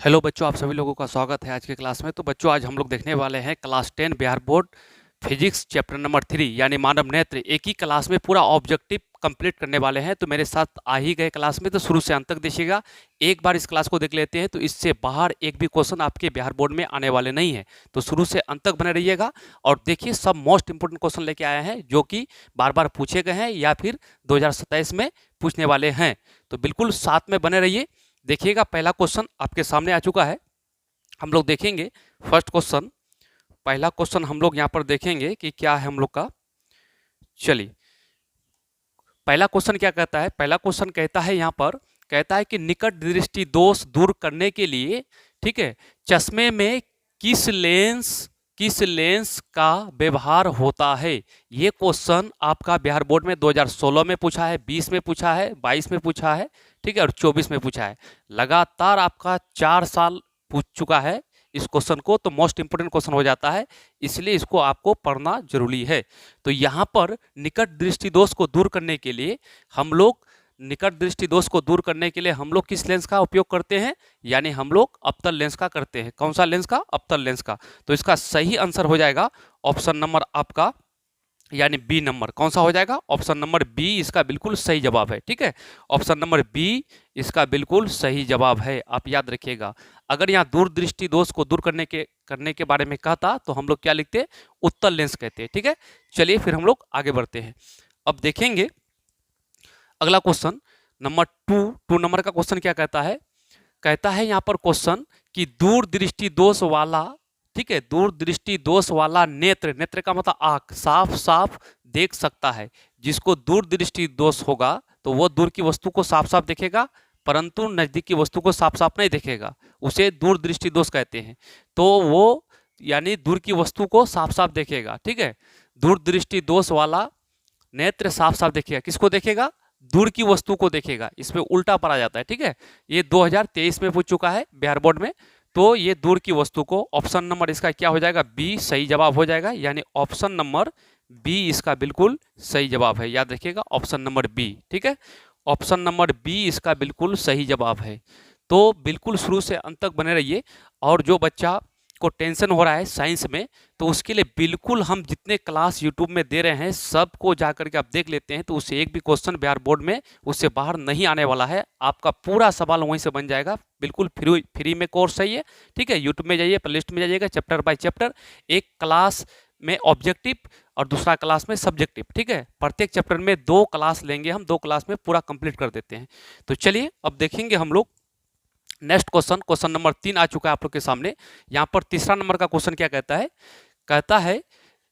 Hello बच्चों, आप सभी लोगों का स्वागत है आज के क्लास में। तो बच्चों, आज हम लोग देखने वाले हैं class 10 Bihar board physics chapter number 3 यानी मानव नेत्र। एक ही क्लास में पूरा ऑब्जेक्टिव कंप्लीट करने वाले हैं। तो मेरे साथ आ ही गए क्लास में, तो शुरू से अंत तक देखिएगा। एक बार इस क्लास को देख लेते हैं तो इससे बाहर एक भी क्वेश्चन आपके बिहार बोर्ड में आने वाले नहीं है। तो शुरू से अंत तक बने रहिएगा और देखिए, सब मोस्ट इंपोर्टेंट क्वेश्चन लेके आए हैं जो कि बार बार पूछे गए हैं या फिर 2027 में पूछने वाले हैं। तो बिल्कुल साथ में बने रहिए। देखिएगा, पहला क्वेश्चन आपके सामने आ चुका है। हम लोग देखेंगे फर्स्ट क्वेश्चन। पहला क्वेश्चन हम लोग यहाँ पर देखेंगे कि क्या है हम लोग का। चलिए, पहला क्वेश्चन क्या कहता है। पहला क्वेश्चन कहता है यहाँ पर, कहता है कि निकट दृष्टि दोष दूर करने के लिए, ठीक है, चश्मे में किस लेंस का व्यवहार होता है। ये क्वेश्चन आपका बिहार बोर्ड में 2016 में पूछा है, 20 में पूछा है, 22 में पूछा है, ठीक है, और 24 में पूछा है। लगातार आपका 4 साल पूछ चुका है इस क्वेश्चन को। तो मोस्ट इंपोर्टेंट क्वेश्चन हो जाता है, इसलिए इसको आपको पढ़ना जरूरी है। तो यहाँ पर निकट दृष्टि दोष को दूर करने के लिए हम लोग किस लेंस का उपयोग करते हैं, यानी हम लोग अवतल लेंस का करते हैं। कौन सा लेंस का? अवतल लेंस का। तो इसका सही आंसर हो जाएगा ऑप्शन नंबर आपका, यानी बी नंबर। कौन सा हो जाएगा? ऑप्शन नंबर बी इसका बिल्कुल सही जवाब है। ठीक है, ऑप्शन नंबर बी इसका बिल्कुल सही जवाब है, आप याद रखिएगा। अगर यहाँ दूरदृष्टि दोष को दूर करने के बारे में कहता तो हम लोग क्या लिखते? उत्तल लेंस कहते हैं। ठीक है, चलिए फिर हम लोग आगे बढ़ते हैं। अब देखेंगे अगला क्वेश्चन नंबर 2 नंबर का क्वेश्चन क्या कहता है। कहता है यहाँ पर क्वेश्चन कि दूरदृष्टि दोष वाला, ठीक है, दूरदृष्टि दोष वाला नेत्र का मतलब आंख साफ साफ देख सकता है। जिसको दूरदृष्टि दोष होगा तो वो दूर की वस्तु को साफ साफ देखेगा, परंतु नजदीक की वस्तु को साफ साफ नहीं देखेगा। उसे दूरदृष्टि दोष कहते हैं। तो वो यानी दूर की वस्तु को साफ साफ देखेगा। ठीक है, दूरदृष्टि दोष वाला नेत्र साफ साफ देखेगा। किसको देखेगा? दूर की वस्तु को देखेगा। इसमें उल्टा पड़ा जाता है। ठीक है, ये 2023 में पूछ चुका है बिहार बोर्ड में। तो ये दूर की वस्तु को, ऑप्शन नंबर इसका क्या हो जाएगा? बी सही जवाब हो जाएगा, यानी ऑप्शन नंबर बी इसका बिल्कुल सही जवाब है। याद रखिएगा, ऑप्शन नंबर बी। ठीक है, ऑप्शन नंबर बी इसका बिल्कुल सही जवाब है। तो बिल्कुल शुरू से अंत तक बने रहिए। और जो बच्चा को टेंशन हो रहा है साइंस में, तो उसके लिए बिल्कुल हम जितने क्लास यूट्यूब में दे रहे हैं सबको जा करके आप देख लेते हैं। तो उससे एक भी क्वेश्चन बिहार बोर्ड में उससे बाहर नहीं आने वाला है। आपका पूरा सवाल वहीं से बन जाएगा। बिल्कुल फ्री में कोर्स चाहिए। ठीक है, यूट्यूब में जाइए, प्लेलिस्ट में जाइएगा, चैप्टर बाय चैप्टर। एक क्लास में ऑब्जेक्टिव और दूसरा क्लास में सब्जेक्टिव। ठीक है, प्रत्येक चैप्टर में 2 क्लास लेंगे हम, 2 क्लास में पूरा कंप्लीट कर देते हैं। तो चलिए अब देखेंगे हम लोग नेक्स्ट क्वेश्चन नंबर 3 आ चुका है आप लोग के सामने। यहाँ पर तीसरा नंबर का क्वेश्चन क्या कहता है। कहता है,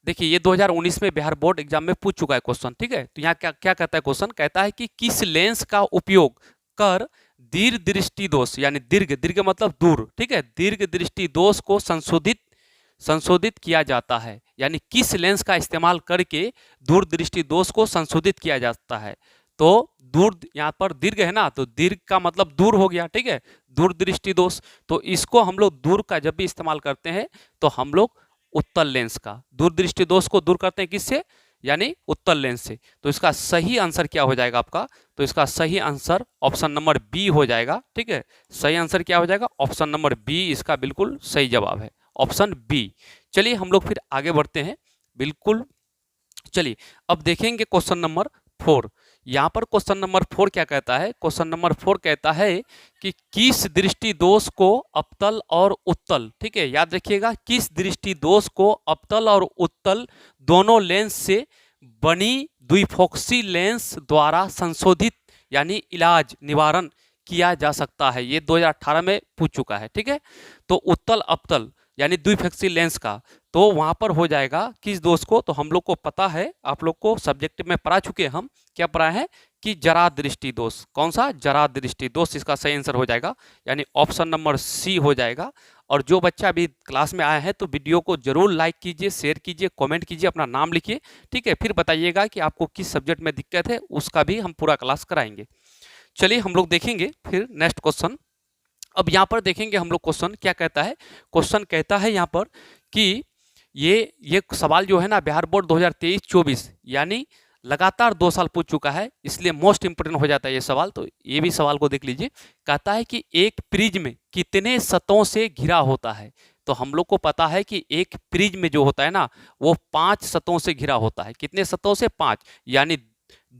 देखिए ये 2019 में बिहार बोर्ड एग्जाम में पूछ चुका है क्वेश्चन। ठीक है, तो यहाँ क्या क्या कहता है क्वेश्चन। कहता है कि किस लेंस का उपयोग कर दीर्घ दृष्टि दोष, यानी दीर्घ मतलब दूर, ठीक है, दीर्घ दृष्टि दोष को संशोधित किया जाता है। यानी किस लेंस का इस्तेमाल करके दूर दृष्टि दोष को संशोधित किया जाता है। तो दूर, यहाँ पर दीर्घ है ना, तो दीर्घ का मतलब दूर हो गया। ठीक है, दूर दृष्टि दोष। तो इसको हम लोग दूर का जब भी इस्तेमाल करते हैं तो हम लोग उत्तल लेंस का, दूर दृष्टि दोष को दूर करते हैं किससे? यानी उत्तल लेंस से। तो इसका सही आंसर क्या हो जाएगा आपका? तो इसका सही आंसर ऑप्शन नंबर बी हो जाएगा। ठीक है, सही आंसर क्या हो जाएगा? ऑप्शन नंबर बी इसका बिल्कुल सही जवाब है, ऑप्शन बी। चलिए हम लोग फिर आगे बढ़ते हैं। बिल्कुल, चलिए अब देखेंगे क्वेश्चन नंबर 4। यहाँ पर क्वेश्चन नंबर 4 क्या कहता है। क्वेश्चन नंबर 4 कहता है कि किस दृष्टि दोष को अवतल और उत्तल, ठीक है, याद रखिएगा, किस दृष्टि दोष को अवतल और उत्तल दोनों लेंस से बनी द्विफोक्सी लेंस द्वारा संशोधित, यानी इलाज निवारण किया जा सकता है। ये 2018 में पूछ चुका है। ठीक है, तो उत्तल अवतल यानी द्विफोक्सी लेंस का, तो वहां पर हो जाएगा किस दोष को। तो हम लोग को पता है, आप लोग को सब्जेक्ट में पढ़ा चुके हैं हम, क्या पढ़ा है कि जरा दृष्टि दोष। कौन सा? जरा दृष्टि दोष इसका सही आंसर हो जाएगा, यानी ऑप्शन नंबर सी हो जाएगा। और जो बच्चा अभी क्लास में आया है तो वीडियो को जरूर लाइक कीजिए, शेयर कीजिए, कमेंट कीजिए, अपना नाम लिखिए। ठीक है, फिर बताइएगा कि आपको किस सब्जेक्ट में दिक्कत है, उसका भी हम पूरा क्लास कराएंगे। चलिए हम लोग देखेंगे फिर नेक्स्ट क्वेश्चन। अब यहाँ पर देखेंगे हम लोग क्वेश्चन क्या कहता है। क्वेश्चन कहता है यहाँ पर कि ये सवाल जो है ना, बिहार बोर्ड 2023-24 यानी लगातार 2 साल पूछ चुका है, इसलिए मोस्ट इंपोर्टेंट हो जाता है ये सवाल। तो ये भी सवाल को देख लीजिए। कहता है कि एक प्रिज्म कितने सतहों से घिरा होता है। तो हम लोग को पता है कि एक प्रिज्म जो होता है ना, वो 5 सतहों से घिरा होता है। कितने सतहों से? 5, यानी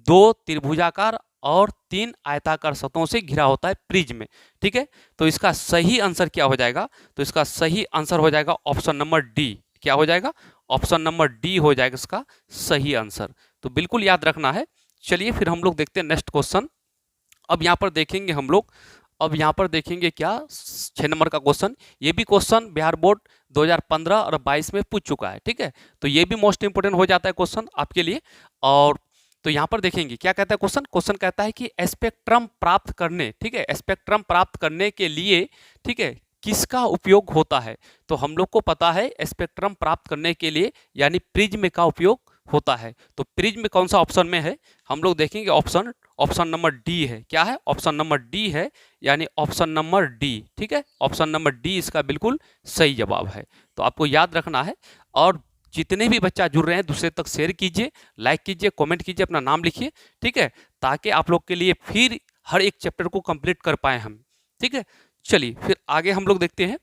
2 त्रिभुजाकार और 3 आयताकार सतहों से घिरा होता है प्रिज्म। ठीक है, तो इसका सही आंसर क्या हो जाएगा? तो इसका सही आंसर हो जाएगा ऑप्शन नंबर डी। क्या हो जाएगा? ऑप्शन नंबर डी हो जाएगा इसका सही आंसर। तो बिल्कुल याद रखना है। चलिए फिर हम लोग देखते हैं नेक्स्ट क्वेश्चन। अब यहाँ पर देखेंगे हम लोग, अब यहाँ पर देखेंगे क्या, 6 नंबर का क्वेश्चन। ये भी क्वेश्चन बिहार बोर्ड 2015 और 22 में पूछ चुका है। ठीक है, तो ये भी मोस्ट इंपोर्टेंट हो जाता है क्वेश्चन आपके लिए। और तो यहाँ पर देखेंगे क्या कहता है क्वेश्चन। क्वेश्चन कहता है कि स्पेक्ट्रम प्राप्त करने, ठीक है, स्पेक्ट्रम प्राप्त करने के लिए, ठीक है, किसका उपयोग होता है? तो हम लोग को पता है स्पेक्ट्रम प्राप्त करने के लिए यानी प्रिज्म का उपयोग होता है। तो प्रिज्म कौन सा ऑप्शन में है? हम लोग देखेंगे ऑप्शन नंबर डी है। क्या है? ऑप्शन नंबर डी है, यानी ऑप्शन नंबर डी। ठीक है, ऑप्शन नंबर डी इसका बिल्कुल सही जवाब है। तो आपको याद रखना है। और जितने भी बच्चा जुड़ रहे हैं दूसरे तक शेयर कीजिए, लाइक कीजिए, कमेंट कीजिए, अपना नाम लिखिए। ठीक है, ताकि आप लोग के लिए फिर हर एक चैप्टर को कंप्लीट कर पाए हम। ठीक है, चलिए फिर आगे हम लोग देखते हैं।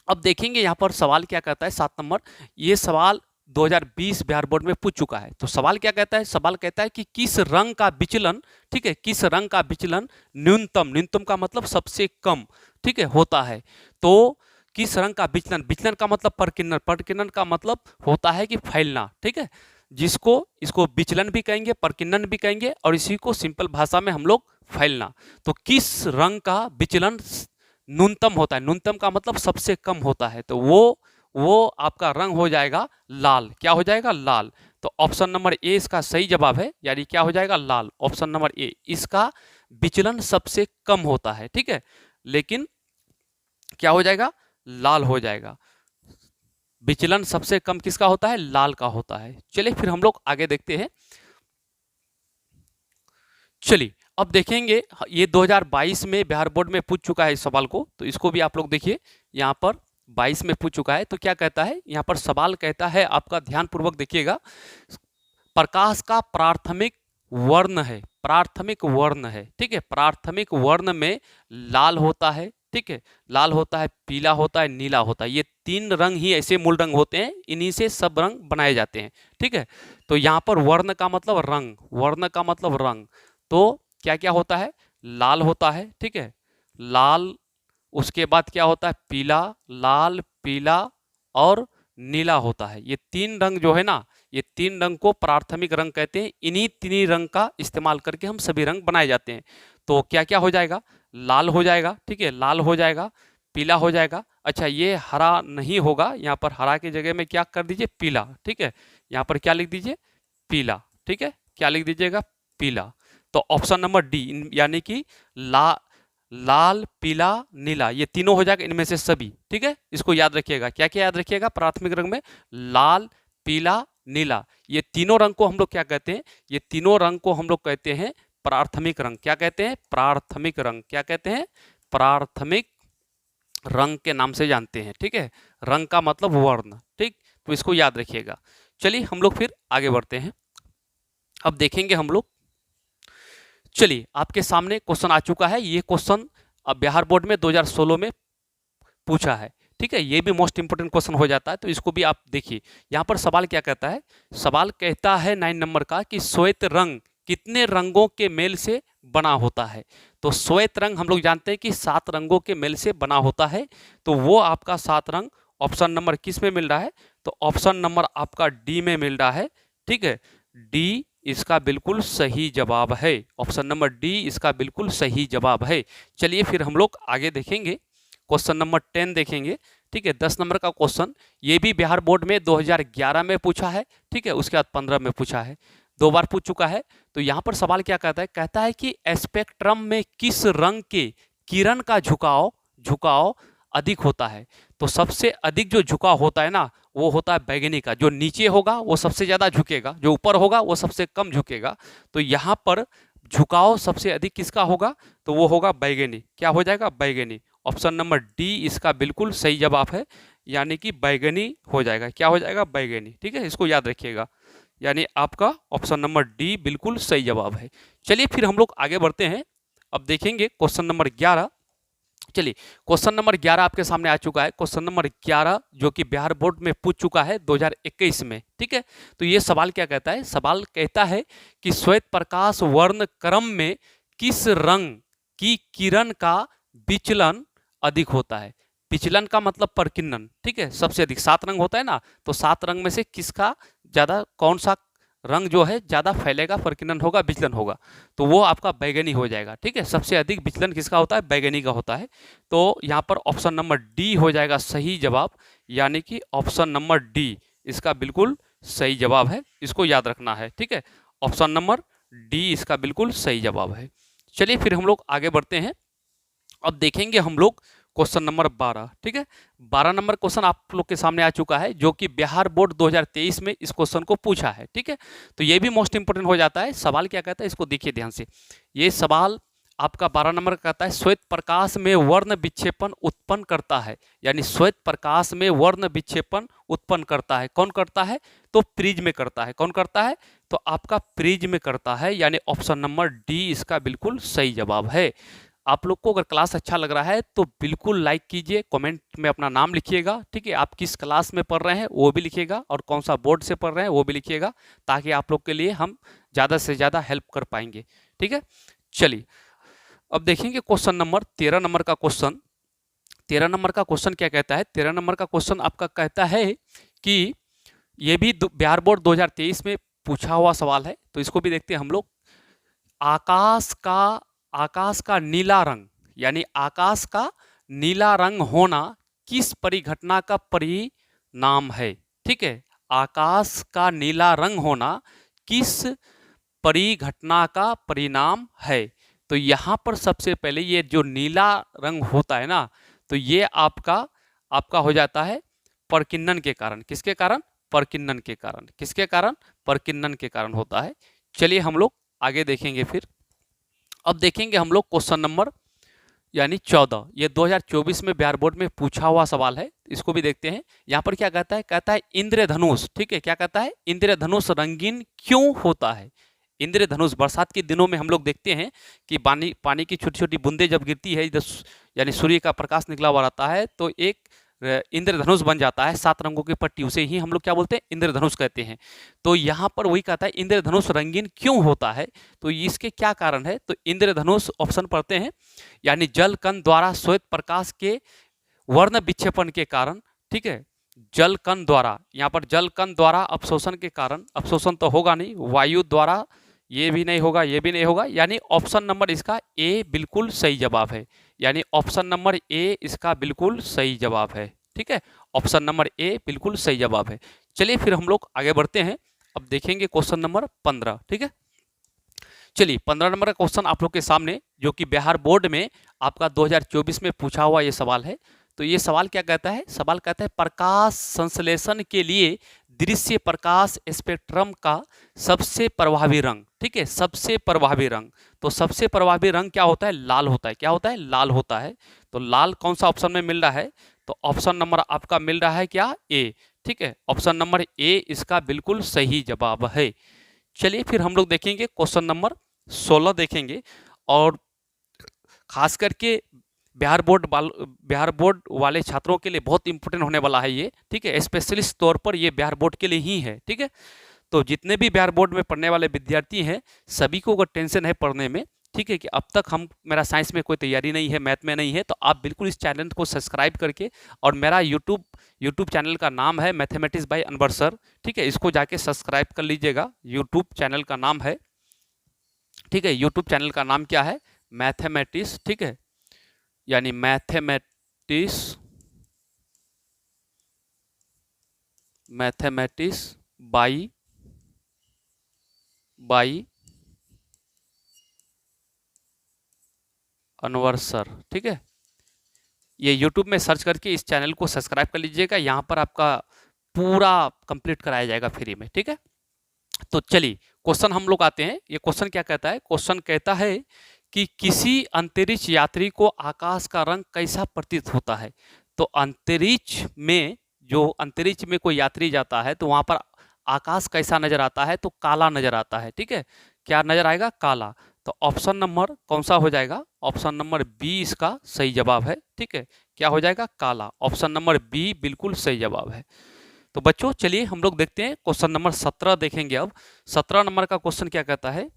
अब देखेंगे यहाँ पर सवाल क्या कहता है 7 नंबर। ये सवाल 2020 बिहार बोर्ड में पूछ चुका है। तो सवाल क्या कहता है? सवाल कहता है कि किस रंग का विचलन, ठीक है, किस रंग का विचलन न्यूनतम, न्यूनतम का मतलब सबसे कम, ठीक है, होता है। तो किस रंग का विचलन, विचलन का मतलब परकिरणन, परकिरणन का मतलब होता है कि फैलना। ठीक है, जिसको इसको विचलन भी कहेंगे, परकिरणन भी कहेंगे, और इसी को सिंपल भाषा में हम लोग फैलना। तो किस रंग का विचलन न्यूनतम होता है? न्यूनतम का मतलब सबसे कम होता है। तो वो आपका रंग हो जाएगा लाल। क्या हो जाएगा? लाल। तो ऑप्शन नंबर ए इसका सही जवाब है, यानी क्या हो जाएगा? लाल। ऑप्शन नंबर ए, इसका विचलन सबसे कम होता है। ठीक है, लेकिन क्या हो जाएगा? लाल हो जाएगा। विचलन सबसे कम किसका होता है? लाल का होता है। चलिए फिर हम लोग आगे देखते हैं। चलिए अब देखेंगे, ये 2022 में बिहार बोर्ड में पूछ चुका है इस सवाल को। तो इसको भी आप लोग देखिए, यहाँ पर 22 में पूछ चुका है। तो क्या कहता है यहाँ पर? सवाल कहता है, आपका ध्यान पूर्वक देखिएगा, प्रकाश का प्राथमिक वर्ण है, प्राथमिक वर्ण है। ठीक है, प्राथमिक वर्ण में लाल होता है, ठीक है, लाल होता है, पीला होता है, नीला होता है। ये 3 रंग ही ऐसे मूल रंग होते हैं, इन्हीं से सब रंग बनाए जाते हैं। ठीक है, तो यहाँ पर वर्ण का मतलब रंग, वर्ण का मतलब रंग। तो क्या क्या होता है? लाल होता है, ठीक है, लाल। उसके बाद क्या होता है? पीला, लाल, पीला और नीला होता है। ये 3 रंग जो है ना, ये 3 रंग को प्राथमिक रंग कहते हैं। इन्हीं 3 रंग का इस्तेमाल करके हम सभी रंग बनाए जाते हैं। तो क्या क्या हो जाएगा? लाल हो जाएगा, ठीक है, लाल हो जाएगा, पीला हो जाएगा। अच्छा, ये हरा नहीं होगा, यहाँ पर हरा की जगह में क्या कर दीजिए? पीला। ठीक है, यहाँ पर क्या लिख दीजिए? पीला। ठीक है, क्या लिख दीजिएगा? पीला। तो ऑप्शन नंबर डी, यानी कि लाल, पीला, नीला, ये तीनों हो जाएगा इनमें से सभी। ठीक है, इसको याद रखिएगा। क्या क्या याद रखिएगा? प्राथमिक रंग में लाल, पीला, नीला, ये तीनों रंग को हम लोग क्या कहते हैं? ये तीनों रंग को हम लोग कहते हैं प्राथमिक रंग। क्या कहते हैं? प्राथमिक रंग। क्या कहते हैं? प्राथमिक रंग के नाम से जानते हैं। ठीक है, रंग का मतलब वर्ण। ठीक, तो इसको याद रखिएगा। चलिए हम लोग फिर आगे बढ़ते हैं। अब देखेंगे हम लोग, चलिए आपके सामने क्वेश्चन आ चुका है। ये क्वेश्चन अब बिहार बोर्ड में 2016 में पूछा है। ठीक है, ये भी मोस्ट इंपोर्टेंट क्वेश्चन हो जाता है। तो इसको भी आप देखिए, यहाँ पर सवाल क्या कहता है? सवाल कहता है 9 नंबर का कि श्वेत रंग कितने रंगों के मेल से बना होता है? तो श्वेत रंग हम लोग जानते हैं कि 7 रंगों के मेल से बना होता है। तो वो आपका 7 रंग ऑप्शन नंबर किस में मिल रहा है? तो ऑप्शन नंबर आपका डी में मिल रहा है। ठीक है, डी इसका बिल्कुल सही जवाब है। ऑप्शन नंबर डी इसका बिल्कुल सही जवाब है। चलिए फिर हम लोग आगे देखेंगे, क्वेश्चन नंबर 10 देखेंगे। ठीक है, 10 नंबर का क्वेश्चन, ये भी बिहार बोर्ड में 2011 में पूछा है। ठीक है, उसके बाद 15 में पूछा है, 2 बार पूछ चुका है। तो यहाँ पर सवाल क्या कहता है? कहता है कि स्पेक्ट्रम में किस रंग के किरण का झुकाव अधिक होता है? तो सबसे अधिक जो झुकाव होता है ना, वो होता है बैगनी का। जो नीचे होगा वो सबसे ज़्यादा झुकेगा, जो ऊपर होगा वो सबसे कम झुकेगा। तो यहाँ पर झुकाव सबसे अधिक किसका होगा? तो वो होगा बैगनी। क्या हो जाएगा? बैगनी। ऑप्शन नंबर डी इसका बिल्कुल सही जवाब है, यानी कि बैगनी हो जाएगा। क्या हो जाएगा? बैगनी। ठीक है, इसको याद रखिएगा। यानी आपका ऑप्शन नंबर डी बिल्कुल सही जवाब है। चलिए फिर हम लोग आगे बढ़ते हैं। अब देखेंगे क्वेश्चन नंबर 11। चलिए क्वेश्चन नंबर 11 आपके सामने आ चुका है। क्वेश्चन नंबर 11 जो कि बिहार बोर्ड में पूछ चुका है 2021 में, ठीक है। तो ये सवाल क्या कहता है? सवाल कहता है कि श्वेत प्रकाश वर्ण क्रम में किस रंग की किरण का विचलन अधिक होता है? विचलन का मतलब परिकिरणन, ठीक है। सबसे अधिक 7 रंग होता है ना, तो 7 रंग में से किसका ज्यादा, कौन सा रंग जो है ज्यादा फैलेगा, परिकिरणन होगा, विचलन होगा, तो वो आपका बैगनी हो जाएगा, ठीक है। सबसे अधिक विचलन किसका होता है? बैगनी का होता है। तो यहाँ पर ऑप्शन नंबर डी हो जाएगा सही जवाब, यानी कि ऑप्शन नंबर डी इसका बिल्कुल सही जवाब है। इसको याद रखना है, ठीक है। ऑप्शन नंबर डी इसका बिल्कुल सही जवाब है। चलिए फिर हम लोग आगे बढ़ते हैं। अब देखेंगे हम लोग क्वेश्चन नंबर 12, ठीक है। 12 नंबर क्वेश्चन आप लोग के सामने आ चुका है, जो कि बिहार बोर्ड 2023 में इस क्वेश्चन को पूछा है, ठीक है। तो ये भी मोस्ट इंपोर्टेंट हो जाता है। सवाल क्या कहता है इसको देखिए ध्यान से। ये सवाल आपका 12 नंबर का कहता है श्वेत प्रकाश में वर्ण विक्षेपण उत्पन्न करता है, यानी श्वेत प्रकाश में वर्ण विक्षेपण उत्पन्न करता है। कौन करता है? तो प्रिज्म करता है। कौन करता है? तो आपका प्रिज्म करता है, यानी ऑप्शन नंबर डी इसका बिल्कुल सही जवाब है। आप लोग को अगर क्लास अच्छा लग रहा है तो बिल्कुल लाइक कीजिए, कमेंट में अपना नाम लिखिएगा, ठीक है। आप किस क्लास में पढ़ रहे हैं वो भी लिखिएगा, और कौन सा बोर्ड से पढ़ रहे हैं वो भी लिखिएगा, ताकि आप लोग के लिए हम ज़्यादा से ज़्यादा हेल्प कर पाएंगे, ठीक है। चलिए अब देखेंगे क्वेश्चन नंबर 13 नंबर का क्वेश्चन। 13 नंबर का क्वेश्चन क्या कहता है? 13 नंबर का क्वेश्चन आपका कहता है कि ये भी बिहार बोर्ड 2023 में पूछा हुआ सवाल है, तो इसको भी देखते हैं हम लोग। आकाश का नीला रंग, यानी आकाश का नीला रंग होना किस परिघटना का परिणाम है? ठीक है, आकाश का नीला रंग होना किस परिघटना का परिणाम है? तो यहाँ पर सबसे पहले ये जो नीला रंग होता है ना, तो ये आपका हो जाता है परिकिरणन के कारण। किसके कारण? परिकिरणन के कारण। किसके कारण? परिकिरणन के कारण होता है। चलिए हम लोग आगे देखेंगे फिर। अब देखेंगे हम लोग क्वेश्चन नंबर यानी 14। ये 2024 में बिहार बोर्ड में पूछा हुआ सवाल है, इसको भी देखते हैं। यहाँ पर क्या कहता है? कहता है इंद्रधनुष, ठीक है। क्या कहता है? इंद्रधनुष रंगीन क्यों होता है? इंद्रधनुष बरसात के दिनों में हम लोग देखते हैं कि पानी की छोटी छोटी बूंदें जब गिरती है, यानी सूर्य का प्रकाश निकला हुआ रहता है, तो एक इंद्रधनुष बन जाता है 7 रंगों की पट्टी, उसे ही हम लोग क्या बोलते हैं? इंद्रधनुष कहते हैं। तो यहाँ पर वही कहता है इंद्रधनुष रंगीन क्यों होता है, तो इसके क्या कारण है? तो इंद्रधनुष ऑप्शन पढ़ते हैं, यानी जल कण द्वारा श्वेत प्रकाश के वर्ण विक्षेपण के कारण, ठीक है। जल कण द्वारा, यहाँ पर जल कण द्वारा अवशोषण के कारण, अवशोषण तो होगा नहीं, वायु द्वारा, ये भी नहीं होगा, ये भी नहीं होगा, यानी ऑप्शन नंबर इसका ए बिल्कुल सही जवाब है। यानी ऑप्शन नंबर ए इसका बिल्कुल सही जवाब है, ठीक है। ऑप्शन नंबर ए बिल्कुल सही जवाब है। चलिए फिर हम लोग आगे बढ़ते हैं। अब देखेंगे क्वेश्चन नंबर 15, ठीक है। चलिए 15 नंबर का क्वेश्चन आप लोग के सामने, जो कि बिहार बोर्ड में आपका 2024 में पूछा हुआ ये सवाल है। तो ये सवाल क्या कहता है? सवाल कहता है प्रकाश संश्लेषण के लिए दृश्य प्रकाश स्पेक्ट्रम का सबसे प्रभावी रंग, ठीक है। सबसे प्रभावी रंग, तो सबसे प्रभावी रंग क्या होता है? लाल होता है। क्या होता है? लाल होता है। तो लाल कौन सा ऑप्शन में मिल रहा है? तो ऑप्शन नंबर आपका मिल रहा है क्या? ए, ठीक है। ऑप्शन नंबर ए इसका बिल्कुल सही जवाब है। चलिए फिर हम लोग देखेंगे क्वेश्चन नंबर 16 देखेंगे, और खास करके बिहार बोर्ड वाले छात्रों के लिए बहुत इंपॉर्टेंट होने वाला है ये, ठीक है। स्पेशलिस्ट तौर पर ये बिहार बोर्ड के लिए ही है, ठीक है। तो जितने भी बिहार बोर्ड में पढ़ने वाले विद्यार्थी हैं, सभी को अगर टेंशन है पढ़ने में, ठीक है, कि अब तक मेरा साइंस में कोई तैयारी नहीं है, मैथ में नहीं है, तो आप बिल्कुल इस चैनल को सब्सक्राइब करके, और मेरा यूट्यूब चैनल का नाम है मैथमेटिक्स बाय अनवर सर, ठीक है। इसको जाके सब्सक्राइब कर लीजिएगा। यूट्यूब चैनल का नाम है, ठीक है। यूट्यूब चैनल का नाम क्या है? मैथमेटिक्स, ठीक है, यानी मैथमेटिक्स बाई अनवर सर, ठीक है। ये यूट्यूब में सर्च करके इस चैनल को सब्सक्राइब कर लीजिएगा। यहाँ पर आपका पूरा कंप्लीट कराया जाएगा फ्री में, ठीक है। तो चलिए क्वेश्चन हम लोग आते हैं। ये क्वेश्चन क्या कहता है? क्वेश्चन कहता है कि किसी अंतरिक्ष यात्री को आकाश का रंग कैसा प्रतीत होता है? तो अंतरिक्ष में कोई यात्री जाता है, तो वहां पर आकाश कैसा नजर आता है, तो काला नजर आता है। ठीक है, क्या नजर आएगा, काला। तो ऑप्शन नंबर कौन सा हो जाएगा, ऑप्शन नंबर बी इसका सही जवाब है। ठीक है, क्या हो जाएगा, काला। ऑप्शन नंबर बी बिल्कुल सही जवाब है। तो बच्चों चलिए हम लोग देखते हैं क्वेश्चन नंबर 17 देखेंगे। अब 17 नंबर का क्वेश्चन क्या कहता है,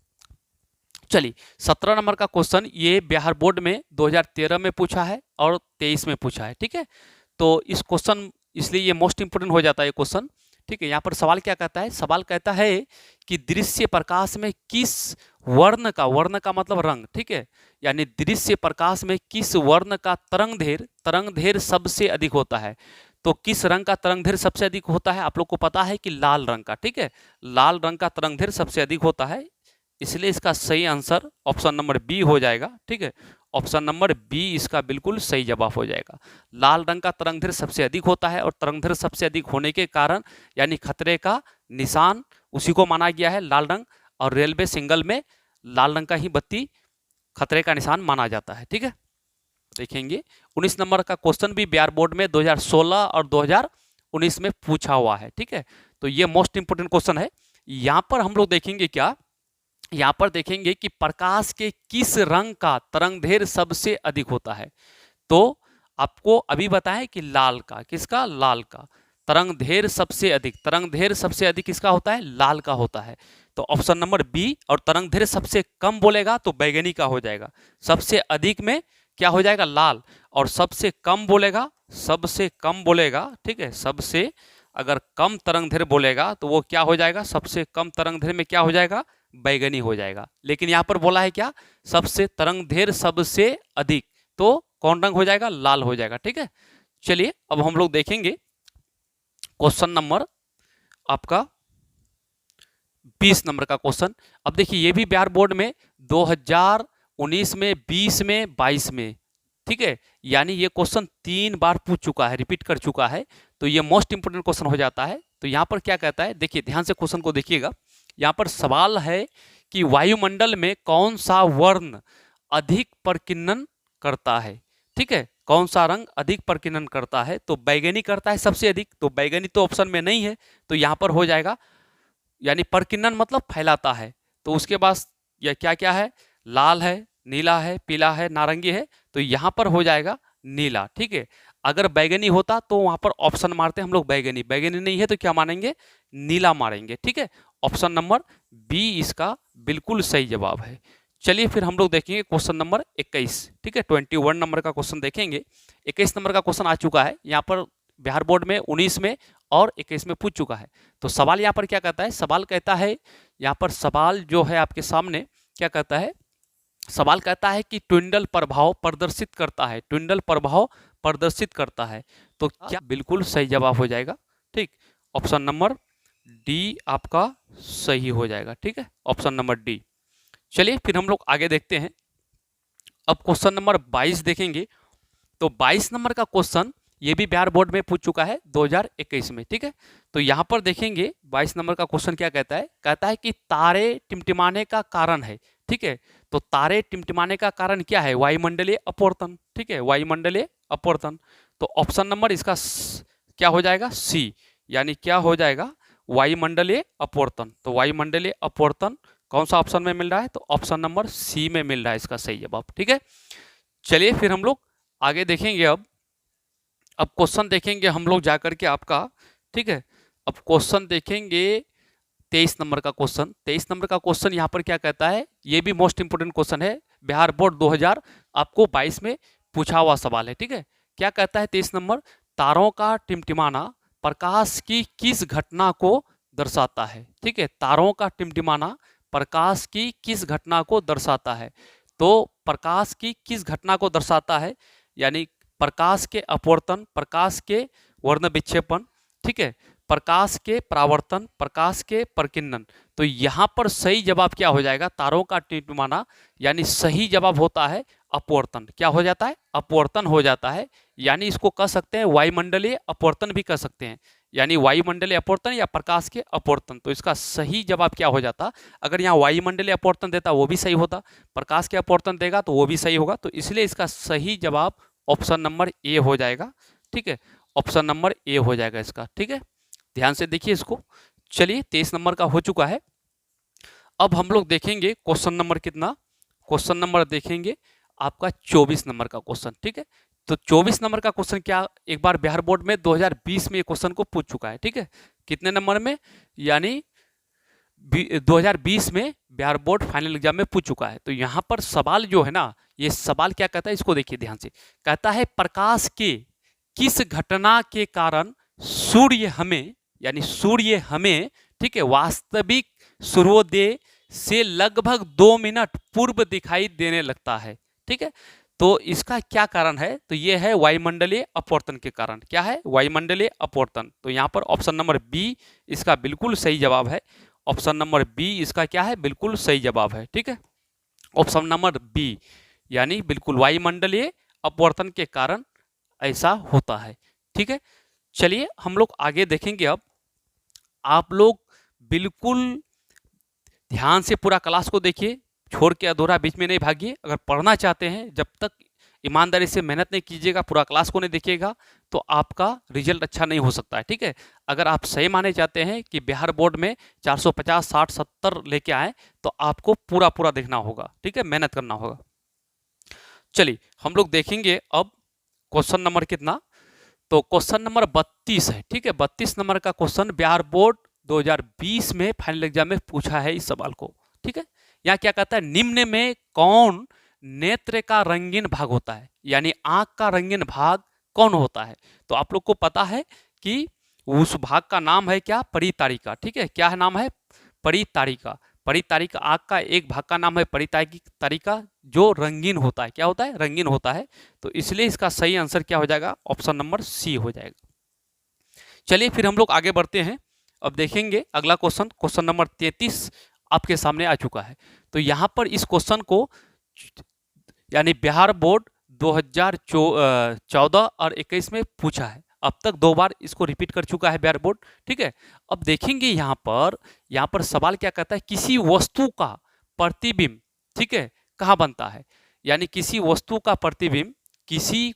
चलिए 17 नंबर का क्वेश्चन ये बिहार बोर्ड में 2013 में पूछा है और 23 में पूछा है। ठीक है, तो इस क्वेश्चन इसलिए ये मोस्ट इंपोर्टेंट हो जाता है ये क्वेश्चन। ठीक है, यहाँ पर सवाल क्या कहता है, सवाल कहता है कि दृश्य प्रकाश में किस वर्ण का मतलब रंग, ठीक है, यानी दृश्य प्रकाश में किस वर्ण का तरंगदैर्घ्य सबसे अधिक होता है। तो किस रंग का तरंगदैर्घ्य सबसे अधिक होता है, आप लोग को पता है कि लाल रंग का। ठीक है, लाल रंग का तरंगदैर्घ्य सबसे अधिक होता है, इसलिए इसका सही आंसर ऑप्शन नंबर बी हो जाएगा। ठीक है, ऑप्शन नंबर बी इसका बिल्कुल सही जवाब हो जाएगा। लाल रंग का तरंगदैर्घ्य सबसे अधिक होता है और तरंगदैर्घ्य सबसे अधिक होने के कारण यानी खतरे का निशान उसी को माना गया है, लाल रंग। और रेलवे सिग्नल में लाल रंग का ही बत्ती खतरे का निशान माना जाता है। ठीक है, देखेंगे 19 नंबर का क्वेश्चन भी बिहार बोर्ड में 2016 और 2019 में पूछा हुआ है। ठीक है, तो ये मोस्ट इंपोर्टेंट क्वेश्चन है। यहाँ पर हम लोग देखेंगे क्या, यहाँ पर देखेंगे कि प्रकाश के किस रंग का तरंगदैर्घ्य सबसे अधिक होता है। तो आपको अभी बताएं कि लाल का, किसका, लाल का तरंगदैर्घ्य सबसे अधिक किसका होता है, लाल का होता है। तो ऑप्शन नंबर बी। और तरंगदैर्घ्य सबसे कम बोलेगा तो बैगनी का हो जाएगा। सबसे अधिक में क्या हो जाएगा, लाल। और सबसे कम बोलेगा, ठीक है, सबसे अगर कम तरंगदैर्घ्य बोलेगा तो वो क्या हो जाएगा, सबसे कम तरंगदैर्घ्य में क्या हो जाएगा, बैगनी हो जाएगा। लेकिन यहां पर बोला है क्या, सबसे तरंगदैर्घ्य सबसे अधिक, तो कौन रंग हो जाएगा, लाल हो जाएगा। ठीक है, चलिए अब हम लोग देखेंगे क्वेश्चन नंबर आपका 20 नंबर का क्वेश्चन। अब देखिए ये भी बिहार बोर्ड में 2019 में, 20 में, 22 में, ठीक है, यानी ये क्वेश्चन 3 बार पूछ चुका है, रिपीट कर चुका है। तो ये मोस्ट इंपोर्टेंट क्वेश्चन हो जाता है। तो यहाँ पर क्या कहता है, देखिए ध्यान से क्वेश्चन को देखिएगा। यहाँ पर सवाल है कि वायुमंडल में कौन सा वर्ण अधिक प्रकीर्णन करता है। ठीक है, कौन सा रंग अधिक प्रकीर्णन करता है, तो बैगनी करता है सबसे अधिक। तो बैगनी तो ऑप्शन में नहीं है, तो यहाँ पर हो जाएगा, यानी प्रकीर्णन मतलब फैलाता है। तो उसके बाद यह क्या क्या है, लाल है, नीला है, पीला है, नारंगी है, तो यहाँ पर हो जाएगा नीला। ठीक है, अगर बैगनी होता तो वहां पर ऑप्शन मारते हम लोग बैगनी, बैगनी नहीं है तो क्या मानेंगे, नीला मारेंगे। ठीक है, ऑप्शन नंबर बी इसका बिल्कुल सही जवाब है। चलिए फिर हम लोग देखेंगे क्वेश्चन नंबर 21। ठीक है, 21 नंबर का क्वेश्चन देखेंगे। 21 नंबर का क्वेश्चन आ चुका है यहाँ पर बिहार बोर्ड में 19 में और 21 में पूछ चुका है। तो सवाल यहाँ पर क्या कहता है, सवाल कहता है, यहाँ पर सवाल जो है आपके सामने क्या कहता है, सवाल कहता है कि ट्विंडल प्रभाव प्रदर्शित करता है, ट्विंडल प्रभाव प्रदर्शित करता है। तो क्या बिल्कुल सही जवाब हो जाएगा। ठीक, ऑप्शन नंबर डी आपका सही हो जाएगा। ठीक है, ऑप्शन नंबर डी। चलिए फिर हम लोग आगे देखते हैं। अब क्वेश्चन नंबर 22 देखेंगे। तो 22 नंबर का क्वेश्चन ये भी बिहार बोर्ड में पूछ चुका है 2021 में। ठीक है, तो यहाँ पर देखेंगे 22 नंबर का क्वेश्चन क्या कहता है, कहता है कि तारे टिमटिमाने का कारण है। ठीक है, तो तारे टिमटिमाने का कारण क्या है, वायुमंडलीय अपवर्तन। ठीक है, वायुमंडलीय अपवर्तन। तो ऑप्शन नंबर इसका क्या हो जाएगा, सी, यानी क्या हो जाएगा, वायुमंडलीय अपवर्तन। तो वायुमंडलीय अपवर्तन कौन सा ऑप्शन में मिल रहा है, तो ऑप्शन नंबर सी में मिल रहा है इसका सही जवाब। ठीक है, चलिए फिर हम लोग आगे देखेंगे। अब क्वेश्चन देखेंगे हम लोग जाकर के आपका, ठीक है, अब क्वेश्चन देखेंगे 23 नंबर का क्वेश्चन। 23 नंबर का क्वेश्चन यहाँ पर क्या कहता है, ये भी मोस्ट इंपोर्टेंट क्वेश्चन है, बिहार बोर्ड 2022 में पूछा हुआ सवाल है। ठीक है, क्या कहता है 23 नंबर, तारों का टिमटिमाना प्रकाश की किस घटना को दर्शाता है। ठीक है, तारों का टिमटिमाना प्रकाश की किस घटना को दर्शाता है। तो प्रकाश की किस घटना को दर्शाता है, यानी प्रकाश के अपवर्तन, प्रकाश के वर्ण विक्षेपण, ठीक है, प्रकाश के परावर्तन, प्रकाश के प्रकीर्णन। तो यहाँ पर सही जवाब क्या हो जाएगा, तारों का टिमटिमाना, यानी सही जवाब होता है अपवर्तन। क्या हो जाता है, अपवर्तन हो जाता है, यानी इसको कह सकते हैं वायुमंडलीय अपवर्तन भी कह सकते हैं, यानी वायुमंडलीय अपवर्तन या प्रकाश के अपवर्तन। तो इसका सही जवाब क्या हो जाता, अगर यहाँ वायुमंडलीय अपवर्तन देता वो भी सही होता, प्रकाश के अपवर्तन देगा तो वो भी सही होगा। तो इसलिए इसका सही जवाब ऑप्शन नंबर ए हो जाएगा। ठीक है, ऑप्शन नंबर ए हो जाएगा इसका। ठीक है, ध्यान से देखिए इसको। चलिए 23 नंबर का हो चुका है। अब हम लोग देखेंगे क्वेश्चन नंबर कितना, क्वेश्चन नंबर देखेंगे आपका 24 नंबर का क्वेश्चन। ठीक है, तो 24 नंबर का क्वेश्चन क्या, एक बार बिहार बोर्ड में 2020 में ये क्वेश्चन को पूछ चुका है। ठीक है, कितने नंबर में, यानी 2020 में बिहार बोर्ड फाइनल एग्जाम में पूछ चुका है। तो यहाँ पर सवाल जो है ना, ये सवाल क्या कहता है, इसको देखिए ध्यान से। कहता है प्रकाश के किस घटना के कारण सूर्य हमें, यानी सूर्य हमें, ठीक है, वास्तविक सूर्योदय से लगभग 2 मिनट पूर्व दिखाई देने लगता है। ठीक है, तो इसका क्या कारण है, तो ये है वायुमंडलीय अपवर्तन के कारण। क्या है, वायुमंडलीय अपवर्तन। तो यहाँ पर ऑप्शन नंबर बी इसका बिल्कुल सही जवाब है। ऑप्शन नंबर बी इसका क्या है, बिल्कुल सही जवाब है। ठीक है, ऑप्शन नंबर बी, यानी बिल्कुल वायुमंडलीय अपवर्तन के कारण ऐसा होता है। ठीक है, चलिए हम लोग आगे देखेंगे। अब आप लोग बिल्कुल ध्यान से पूरा क्लास को देखिए, छोड़ के अधूरा बीच में नहीं भागिए। अगर पढ़ना चाहते हैं, जब तक ईमानदारी से मेहनत नहीं कीजिएगा, पूरा क्लास को नहीं देखिएगा, तो आपका रिजल्ट अच्छा नहीं हो सकता है। ठीक है, अगर आप सही माने चाहते हैं कि बिहार बोर्ड में 450, 60, 70 लेके आए, तो आपको पूरा पूरा देखना होगा। ठीक है, मेहनत करना होगा। चलिए हम लोग देखेंगे अब क्वेश्चन नंबर कितना, तो क्वेश्चन नंबर 32 है। ठीक है, 32 नंबर का क्वेश्चन बिहार बोर्ड 2020 में फाइनल एग्जाम में पूछा है इस सवाल को। ठीक है, यहाँ क्या कहता है, निम्न में कौन नेत्र का रंगीन भाग होता है, यानी आंख का रंगीन भाग कौन होता है। तो आप लोग को पता है कि उस भाग का नाम है क्या, परितारिका। ठीक है, क्या है नाम है, परितारिका। परितारिका, आंख का एक भाग का नाम है परितारिका, जो रंगीन होता है। क्या होता है, रंगीन होता है। तो इसलिए इसका सही आंसर क्या हो जाएगा, ऑप्शन नंबर सी हो जाएगा। चलिए फिर हम लोग आगे बढ़ते हैं। अब देखेंगे अगला क्वेश्चन, क्वेश्चन नंबर 33 आपके सामने आ चुका है। तो यहाँ पर इस क्वेश्चन को यानी बिहार बोर्ड 2014 और 21 में पूछा है। अब तक 2 बार इसको रिपीट कर चुका है बिहार बोर्ड। ठीक है, अब देखेंगे यहाँ पर सवाल क्या कहता है, किसी वस्तु का प्रतिबिंब, ठीक है, कहाँ बनता है, यानी किसी वस्तु का प्रतिबिंब,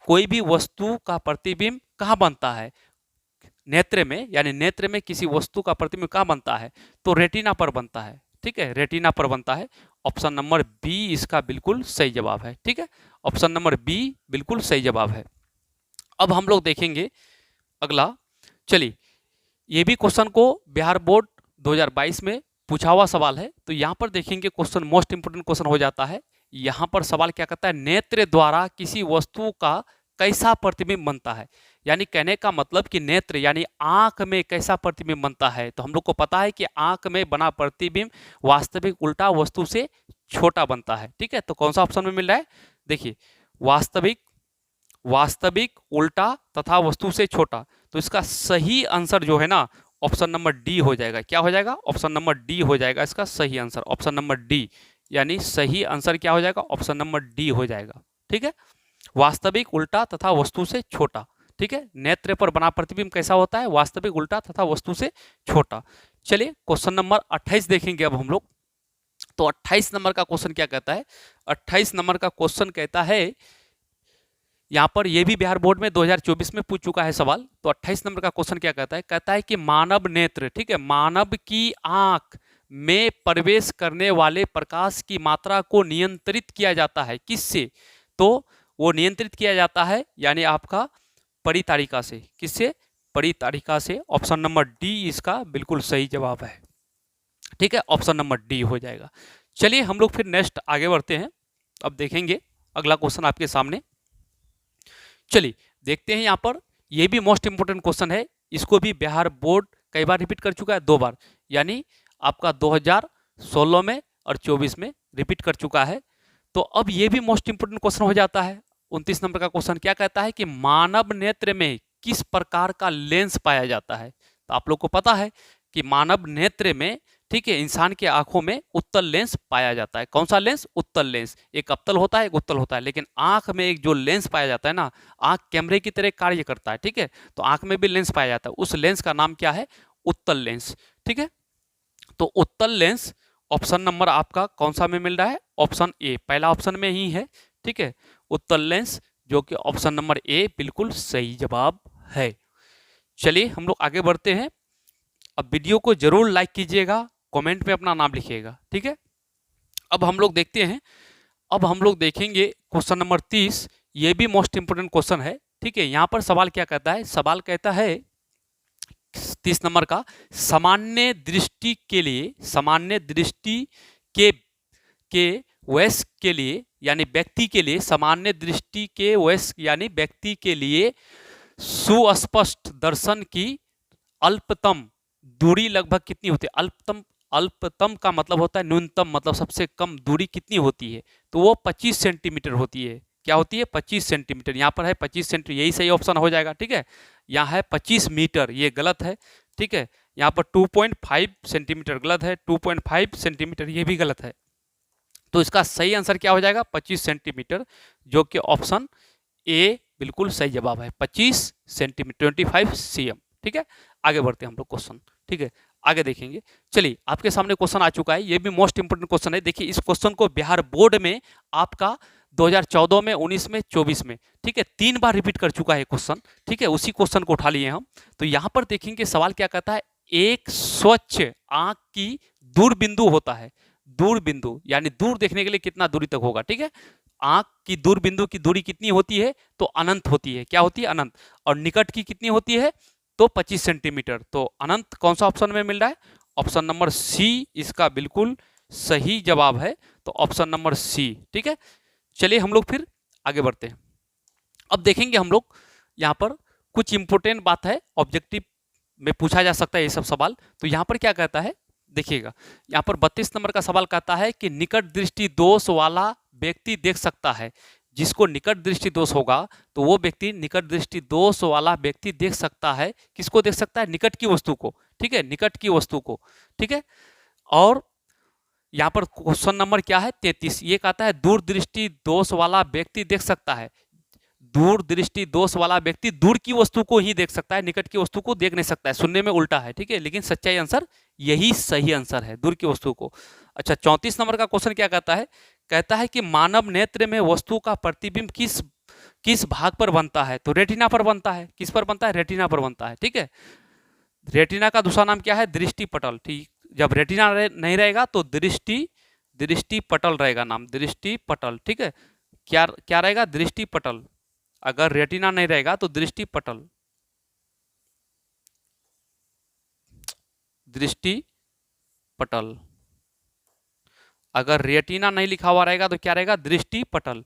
कोई भी वस्तु का प्रतिबिंब कहाँ बनता है, नेत्र में, यानी नेत्र में किसी वस्तु का प्रतिबिंब कहाँ बनता है, तो रेटिना पर बनता है। ठीक है, रेटिना पर बनता है। ऑप्शन नंबर बी इसका बिल्कुल सही जवाब है। ठीक है, ऑप्शन नंबर बी बिल्कुल सही जवाब है। अब हम लोग देखेंगे अगला। चलिए, ये भी क्वेश्चन को बिहार बोर्ड 2022 में पूछा हुआ सवाल है। तो यहाँ पर देखेंगे क्वेश्चन मोस्ट इंपोर्टेंट क्वेश्चन हो जाता है। यहाँ पर सवाल क्या कहता है, नेत्र द्वारा किसी वस्तु का कैसा प्रतिबिंब बनता है, यानी कहने का मतलब कि नेत्र यानी आंख में कैसा प्रतिबिंब बनता है। तो हम लोग को पता है कि आंख में बना प्रतिबिंब वास्तविक उल्टा वस्तु से छोटा बनता है। ठीक है, तो कौन सा ऑप्शन में मिल रहा है, देखिए वास्तविक उल्टा तथा वस्तु से छोटा। तो इसका सही आंसर जो है ना, ऑप्शन नंबर डी हो जाएगा। क्या हो जाएगा, ऑप्शन नंबर डी हो जाएगा इसका सही आंसर, ऑप्शन नंबर डी, यानी सही आंसर क्या हो जाएगा, ऑप्शन नंबर डी हो जाएगा। ठीक है, वास्तविक उल्टा तथा वस्तु से छोटा। ठीक है, नेत्र पर बना प्रतिबिंब कैसा होता है, वास्तविक उल्टा तथा वस्तु से छोटा। चलिए क्वेश्चन नंबर 28 देखेंगे अब हम लोग। तो 28 नंबर का क्वेश्चन क्या कहता है, 28 नंबर का क्वेश्चन कहता है, यहाँ पर यह भी बिहार बोर्ड में 2024 में पूछ चुका है सवाल। तो 28 नंबर का क्वेश्चन क्या कहता है कि मानव नेत्र, ठीक है, मानव की आंख में प्रवेश करने वाले प्रकाश की मात्रा को नियंत्रित किया जाता है किससे, तो वो नियंत्रित किया जाता है यानी आपका परितारिका से। किससे, परितारिका से। ऑप्शन नंबर डी इसका बिल्कुल सही जवाब है। ठीक है, ऑप्शन नंबर डी हो जाएगा। चलिए हम लोग फिर नेक्स्ट आगे बढ़ते हैं। अब देखेंगे अगला क्वेश्चन आपके सामने। चलिए देखते हैं, यहाँ पर यह भी मोस्ट इंपोर्टेंट क्वेश्चन है। इसको भी बिहार बोर्ड कई बार रिपीट कर चुका है, 2 बार, यानी आपका 2016 में और 24 में रिपीट कर चुका है। तो अब यह भी मोस्ट इंपोर्टेंट क्वेश्चन हो जाता है। 29 नंबर का क्वेश्चन क्या कहता है कि मानव नेत्र में किस प्रकार का लेंस पाया जाता है। तो आप लोग को पता है कि मानव नेत्र में, ठीक है, इंसान के आंखों में उत्तल लेंस पाया जाता है। कौन सा लेंस, उत्तल लेंस। एक अवतल होता है, एक उत्तल होता है, लेकिन आंख में एक जो लेंस पाया जाता है ना, आंख कैमरे की तरह कार्य करता है। ठीक है, तो आंख में भी लेंस पाया जाता है, उस लेंस का नाम क्या है, उत्तल लेंस। ठीक है, तो उत्तल लेंस ऑप्शन नंबर आपका कौन सा में मिल रहा है, ऑप्शन ए, पहला ऑप्शन में ही है। ठीक है, उत्तल लेंस, जो कि ऑप्शन नंबर ए बिल्कुल सही जवाब है। चलिए हम लोग आगे बढ़ते हैं। अब वीडियो को जरूर लाइक कीजिएगा, कमेंट में अपना नाम लिखिएगा, ठीक है। अब हम लोग देखते हैं, अब हम लोग देखेंगे क्वेश्चन नंबर 30। ये भी मोस्ट इंपोर्टेंट क्वेश्चन है, ठीक है। यहाँ पर सवाल क्या कहता है, सवाल कहता है 30 नंबर का, सामान्य दृष्टि के लिए, सामान्य दृष्टि के वयस्क के लिए यानी व्यक्ति के लिए, सामान्य दृष्टि के वयस्क यानी व्यक्ति के लिए सुस्पष्ट दर्शन की अल्पतम दूरी लगभग कितनी होती है। अल्पतम, अल्पतम का मतलब होता है न्यूनतम, मतलब सबसे कम दूरी कितनी होती है, तो वो 25 सेंटीमीटर होती है। क्या होती है, 25 सेंटीमीटर। यहाँ पर है 25 सेंटीमीटर, यही सही ऑप्शन हो जाएगा, ठीक है। यहाँ है 25 मीटर, ये गलत है, ठीक है। यहाँ पर 2.5 सेंटीमीटर गलत है, 2.5 सेंटीमीटर ये भी गलत है। तो इसका सही आंसर क्या हो जाएगा, 25 सेंटीमीटर, जो कि ऑप्शन ए बिल्कुल सही जवाब है, 25 सेंटीमीटर, 25 cm, ठीक है। आगे बढ़ते हैं हम लोग क्वेश्चन, ठीक है, आगे देखेंगे। चलिए, आपके सामने क्वेश्चन आ चुका है, ये भी मोस्ट इंपोर्टेंट क्वेश्चन है। देखिए, इस क्वेश्चन को बिहार बोर्ड में आपका 2014 में, 19 में, 24 में, ठीक है, 3 बार रिपीट कर चुका है क्वेश्चन, ठीक है। उसी क्वेश्चन को उठा लिए हम। तो यहाँ पर देखेंगे सवाल क्या कहता है, एक स्वच्छ आंख की दूर बिंदु होता है, दूर बिंदु यानी दूर देखने के लिए कितना दूरी तक होगा, ठीक है। आंख की दूर बिंदु की दूरी कितनी होती है, तो अनंत होती है। क्या होती है, अनंत। और निकट की कितनी होती है, तो 25 सेंटीमीटर। तो अनंत कौन सा ऑप्शन में मिल रहा है, ऑप्शन नंबर सी इसका बिल्कुल सही जवाब है। तो ऑप्शन नंबर सी, ठीक है। चलिए हम लोग फिर आगे बढ़ते हैं। अब देखेंगे हम लोग यहाँ पर कुछ इंपोर्टेंट बात है, ऑब्जेक्टिव में पूछा जा सकता है ये सब सवाल। तो यहाँ पर क्या कहता है, देखिएगा, यहाँ पर 32 नंबर का सवाल कहता है कि निकट दृष्टि दोष वाला व्यक्ति देख सकता है। जिसको निकट दृष्टि दोष होगा तो वो व्यक्ति, निकट दृष्टि दोष वाला व्यक्ति देख सकता है, किसको देख सकता है, निकट की वस्तु को, ठीक है, निकट की वस्तु को, ठीक है। और यहाँ पर क्वेश्चन नंबर क्या है, 33, ये कहता है दूर दृष्टि दोष वाला व्यक्ति देख सकता है। दूर दृष्टि दोष वाला व्यक्ति दूर की वस्तु को ही देख सकता है, निकट की वस्तु को देख नहीं सकता है। सुनने में उल्टा है, ठीक है, लेकिन सच्चाई आंसर यही सही आंसर है, दूर की वस्तु को। अच्छा, 34 नंबर का क्वेश्चन क्या कहता है, कहता है कि मानव नेत्र में वस्तु का प्रतिबिंब किस भाग पर बनता है, तो रेटिना पर बनता है। किस पर बनता है, रेटिना पर बनता है, ठीक है। रेटिना का दूसरा नाम क्या है, दृष्टि पटल, ठीक। जब रेटिना नहीं रहेगा तो दृष्टि पटल रहेगा नाम, दृष्टि पटल, ठीक है। क्या क्या रहेगा, दृष्टि पटल। अगर रेटिना नहीं रहेगा तो दृष्टि पटल, दृष्टि पटल। अगर रेटिना नहीं लिखा हुआ रहेगा तो क्या रहेगा, दृष्टि पटल।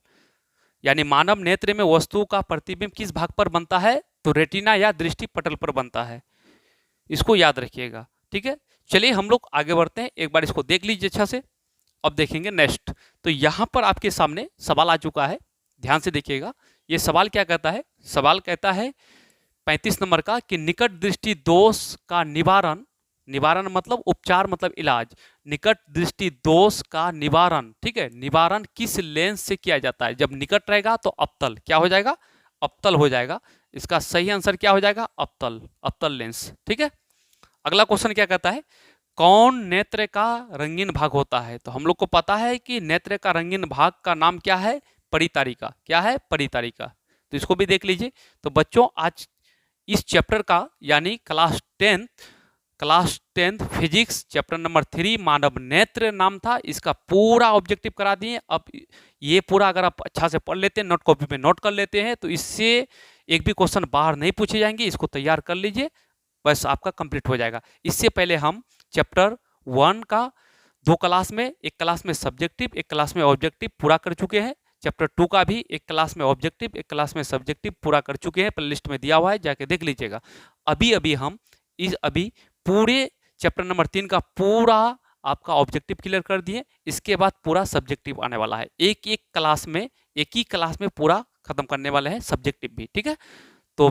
यानी मानव नेत्र में वस्तु का प्रतिबिंब किस भाग पर बनता है, तो रेटिना या दृष्टि पटल पर बनता है। इसको याद रखिएगा, ठीक है। चलिए हम लोग आगे बढ़ते हैं, एक बार इसको देख लीजिए अच्छा से। अब देखेंगे नेक्स्ट। तो यहां पर आपके सामने सवाल आ चुका है, ध्यान से देखिएगा। ये सवाल क्या कहता है, सवाल कहता है 35 नंबर का कि निकट दृष्टि दोष का निवारण, निवारण मतलब उपचार मतलब इलाज, निकट दृष्टि दोष का निवारण, ठीक है, निवारण किस लेंस से किया जाता है। जब निकट रहेगा तो अवतल, क्या हो जाएगा, अवतल हो जाएगा। इसका सही आंसर क्या हो जाएगा, अवतल, अवतल लेंस, ठीक है। अगला क्वेश्चन क्या कहता है, कौन नेत्र का रंगीन भाग होता है। तो हम लोग को पता है कि नेत्र का रंगीन भाग का नाम क्या है, परितारिका। क्या है, परितारिका। तो इसको भी देख लीजिए। तो बच्चों, आज इस चैप्टर का यानी class 10th physics chapter number 3 मानव नेत्र नाम था, इसका पूरा ऑब्जेक्टिव करा दिए। अब ये पूरा अगर आप अच्छा से पढ़ लेते हैं, नोट कॉपी में नोट कर लेते हैं, तो इससे एक भी क्वेश्चन बाहर नहीं पूछे जाएंगे। इसको तैयार कर लीजिए, बस आपका कंप्लीट हो जाएगा। इससे पहले हम चैप्टर 1 का 2 क्लास में, एक क्लास में सब्जेक्टिव, एक क्लास में ऑब्जेक्टिव पूरा कर चुके हैं। चैप्टर 2 का भी एक क्लास में ऑब्जेक्टिव, एक क्लास में सब्जेक्टिव पूरा कर चुके हैं, प्लेलिस्ट में दिया हुआ है, जाके देख लीजिएगा। अभी पूरे चैप्टर नंबर 3 का पूरा आपका ऑब्जेक्टिव क्लियर कर दिए। इसके बाद पूरा सब्जेक्टिव आने वाला है, एक ही क्लास में पूरा खत्म करने वाले हैं सब्जेक्टिव भी, ठीक है। तो